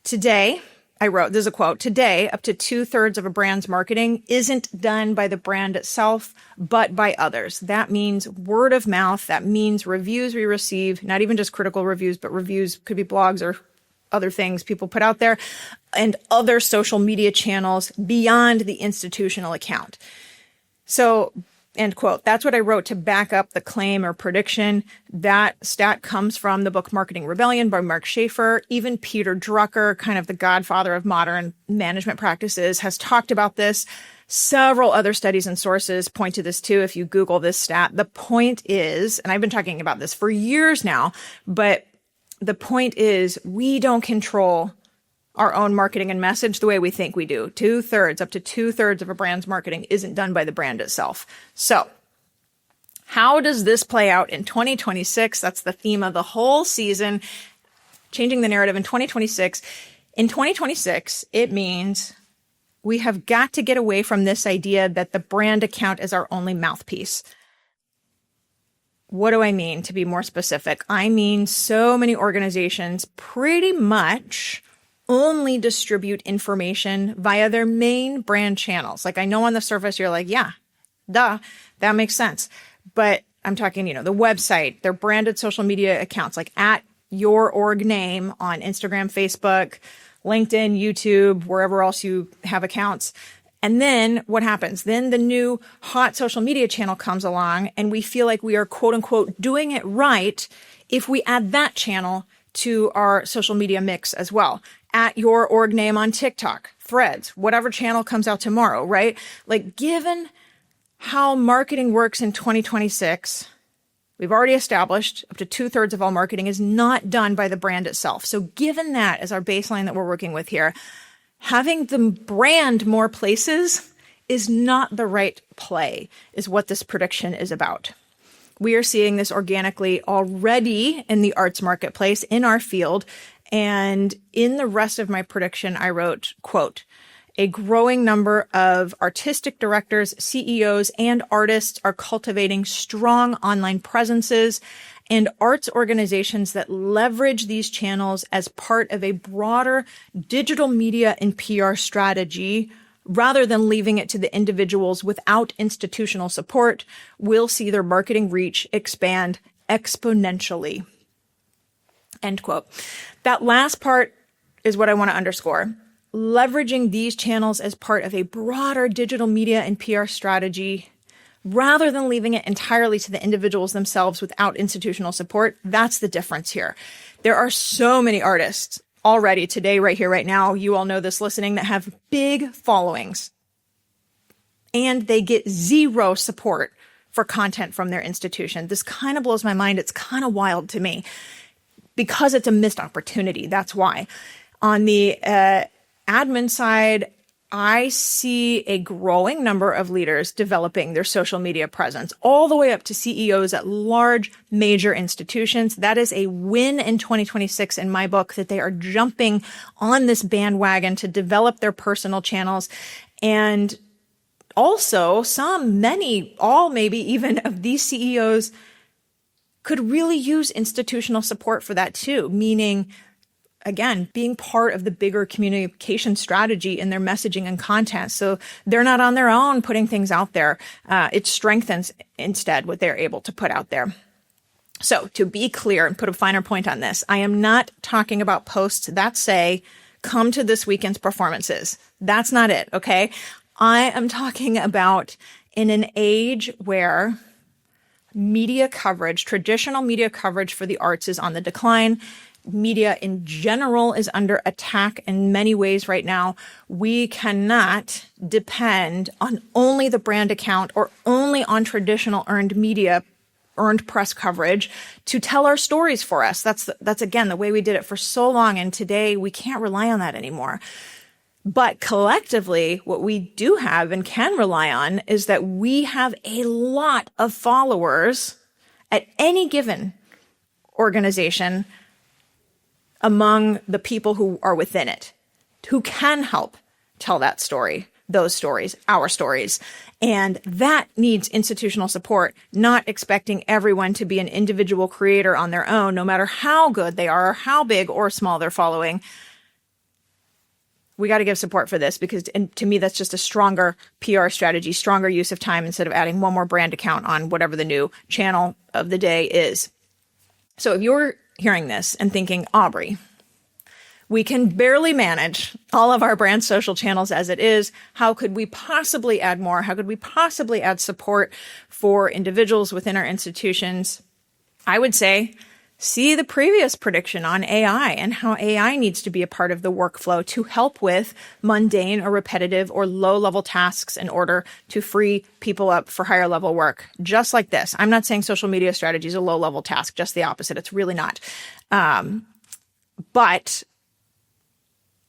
Today, I wrote, there's a quote, today, up to 2/3 of a brand's marketing isn't done by the brand itself, but by others. That means word of mouth. That means reviews we receive, not even just critical reviews, but reviews could be blogs or other things people put out there, and other social media channels beyond the institutional account. So, end quote. That's what I wrote to back up the claim or prediction. That stat comes from the book Marketing Rebellion by Mark Schaefer. Even Peter Drucker, kind of the godfather of modern management practices, has talked about this. Several other studies and sources point to this too if you Google this stat. The point is, and I've been talking about this for years now, but the point is we don't control our own marketing and message the way we think we do. 2/3, up to 2/3 of a brand's marketing isn't done by the brand itself. So how does this play out in 2026? That's the theme of the whole season, changing the narrative in 2026. In 2026, it means we have got to get away from this idea that the brand account is our only mouthpiece. What do I mean, to be more specific? I mean, so many organizations pretty much only distribute information via their main brand channels. Like, I know on the surface you're like, yeah, duh, that makes sense. But I'm talking, the website, their branded social media accounts, like at your org name on Instagram, Facebook, LinkedIn, YouTube, wherever else you have accounts. And then what happens? Then the new hot social media channel comes along and we feel like we are quote unquote doing it right if we add that channel to our social media mix as well. At your org name on TikTok, Threads, whatever channel comes out tomorrow, right? Like, given how marketing works in 2026, we've already established up to 2/3 of all marketing is not done by the brand itself. So given that as our baseline that we're working with here, having the brand more places is not the right play, is what this prediction is about. We are seeing this organically already in the arts marketplace, in our field. And in the rest of my prediction, I wrote, quote, a growing number of artistic directors, CEOs, and artists are cultivating strong online presences, and arts organizations that leverage these channels as part of a broader digital media and PR strategy, rather than leaving it to the individuals without institutional support, will see their marketing reach expand exponentially. End quote. That last part is what I want to underscore. Leveraging these channels as part of a broader digital media and PR strategy, rather than leaving it entirely to the individuals themselves without institutional support. That's the difference here. There are so many artists already today, right here, right now. You all know this listening, that have big followings, and they get zero support for content from their institution. This kind of blows my mind. It's kind of wild to me because it's a missed opportunity. That's why. On the admin side, I see a growing number of leaders developing their social media presence, all the way up to CEOs at large, major institutions. That is a win in 2026 in my book, that they are jumping on this bandwagon to develop their personal channels. And also many, all maybe even of these CEOs could really use institutional support for that too, meaning, again, being part of the bigger communication strategy in their messaging and content. So they're not on their own putting things out there. It strengthens instead what they're able to put out there. So to be clear and put a finer point on this, I am not talking about posts that say, come to this weekend's performances. That's not it, okay? I am talking about in an age where media coverage, traditional media coverage for the arts is on the decline. Media in general is under attack in many ways right now. We cannot depend on only the brand account or only on traditional earned press coverage to tell our stories for us. That's again, the way we did it for so long. And today we can't rely on that anymore. But collectively, what we do have and can rely on is that we have a lot of followers at any given organization among the people who are within it, who can help tell that story, those stories, our stories. And that needs institutional support, not expecting everyone to be an individual creator on their own, no matter how good they are, or how big or small they're following. We got to give support for this because, and to me, that's just a stronger PR strategy, stronger use of time instead of adding one more brand account on whatever the new channel of the day is. So if you're hearing this and thinking, Aubrey, we can barely manage all of our brand social channels as it is. How could we possibly add more? How could we possibly add support for individuals within our institutions? I would say, see the previous prediction on AI and how AI needs to be a part of the workflow to help with mundane or repetitive or low-level tasks in order to free people up for higher-level work. Just like this. I'm not saying social media strategy is a low-level task, just the opposite. It's really not. But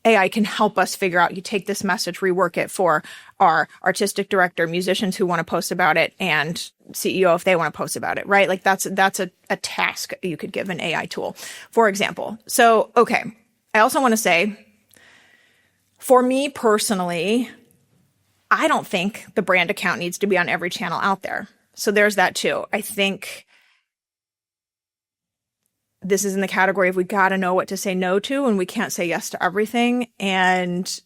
AI can help us figure out, you take this message, rework it for our artistic director, musicians who want to post about it, and CEO if they want to post about it, right? Like that's a task you could give an AI tool, for example. So, okay. I also want to say, for me personally, I don't think the brand account needs to be on every channel out there. So there's that too. I think this is in the category of we got to know what to say no to and we can't say yes to everything. And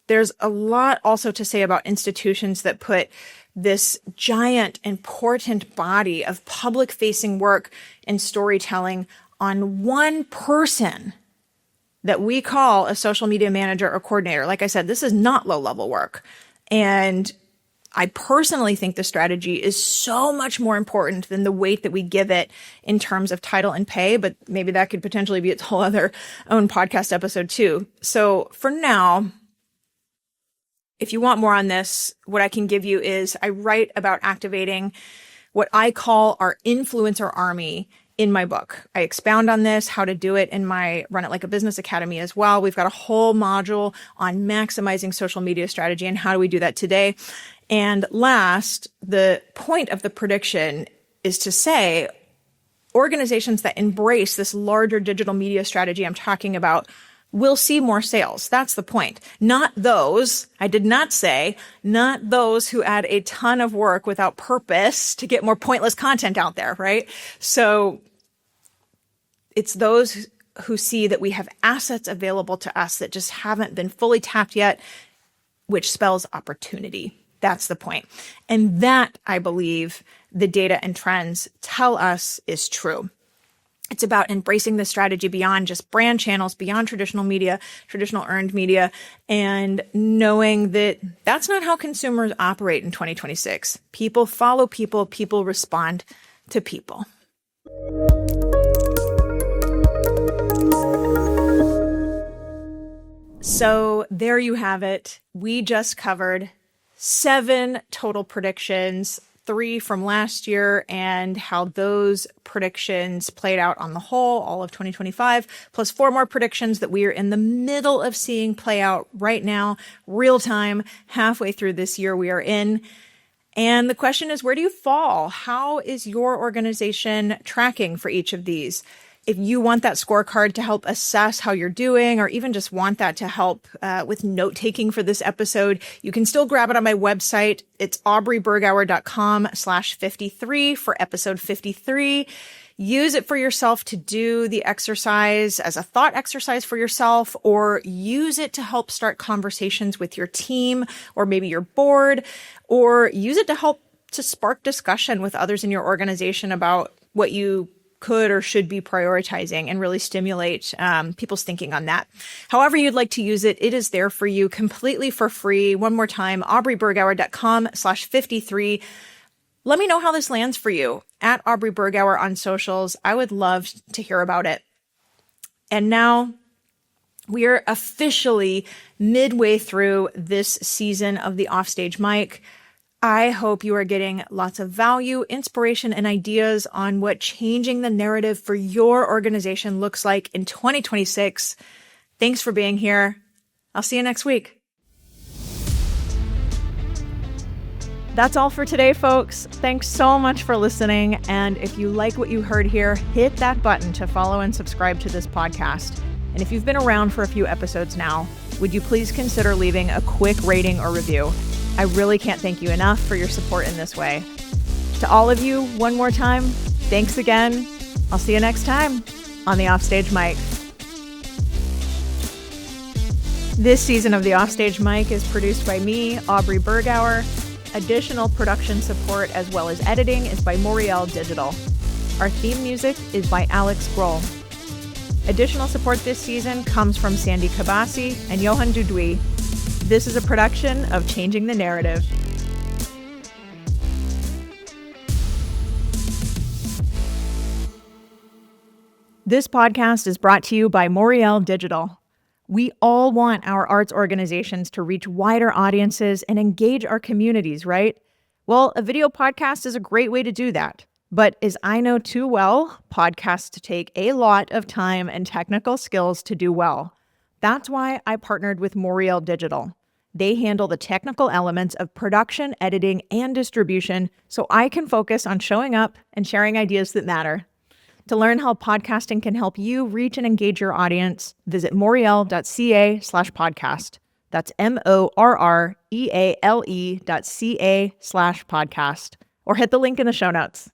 there's a lot also to say about institutions that put this giant, important body of public-facing work and storytelling on one person that we call a social media manager or coordinator. Like I said, this is not low-level work. And I personally think the strategy is so much more important than the weight that we give it in terms of title and pay, but maybe that could potentially be its whole other own podcast episode too. So for now, if you want more on this, what I can give you is I write about activating what I call our influencer army in my book. I expound on this, how to do it in my Run It Like a Business Academy as well. We've got a whole module on maximizing social media strategy and how do we do that today. And last, the point of the prediction is to say organizations that embrace this larger digital media strategy I'm talking about will see more sales. That's the point. Not those, I did not say, not those who add a ton of work without purpose to get more pointless content out there, right? So it's those who see that we have assets available to us that just haven't been fully tapped yet, which spells opportunity. That's the point. And that, I believe, the data and trends tell us is true. It's about embracing the strategy beyond just brand channels, beyond traditional media, traditional earned media, and knowing that that's not how consumers operate in 2026. People follow people, people respond to people. So there you have it. We just covered 7 total predictions, 3 from last year, and how those predictions played out on the whole, all of 2025, plus 4 more predictions that we are in the middle of seeing play out right now, real time, halfway through this year we are in. And the question is, where do you fall? How is your organization tracking for each of these? If you want that scorecard to help assess how you're doing, or even just want that to help with note-taking for this episode, you can still grab it on my website. It's aubreybbergauer.com/53 for episode 53. Use it for yourself to do the exercise as a thought exercise for yourself, or use it to help start conversations with your team or maybe your board, or use it to help to spark discussion with others in your organization about what you could or should be prioritizing and really stimulate people's thinking on that. However you'd like to use it, it is there for you completely for free. One more time, aubreybbergauer.com/53. Let me know how this lands for you at Aubrey Bergauer on socials. I would love to hear about it. And now we are officially midway through this season of the Offstage Mic. I hope you are getting lots of value, inspiration, and ideas on what changing the narrative for your organization looks like in 2026. Thanks for being here. I'll see you next week. That's all for today, folks. Thanks so much for listening. And if you like what you heard here, hit that button to follow and subscribe to this podcast. And if you've been around for a few episodes now, would you please consider leaving a quick rating or review? I really can't thank you enough for your support in this way. To all of you, one more time, thanks again. I'll see you next time on the Offstage Mic. This season of the Offstage Mic is produced by me, Aubrey Bergauer. Additional production support as well as editing is by Moriel Digital. Our theme music is by Alex Grohl. Additional support this season comes from Sandy Kabasi and Johan Dudui. This is a production of Changing the Narrative. This podcast is brought to you by Moriel Digital. We all want our arts organizations to reach wider audiences and engage our communities, right? Well, a video podcast is a great way to do that. But as I know too well, podcasts take a lot of time and technical skills to do well. That's why I partnered with Moriel Digital. They handle the technical elements of production, editing, and distribution, so I can focus on showing up and sharing ideas that matter. To learn how podcasting can help you reach and engage your audience, visit moriel.ca/podcast. That's MORREALE.ca/podcast. Or hit the link in the show notes.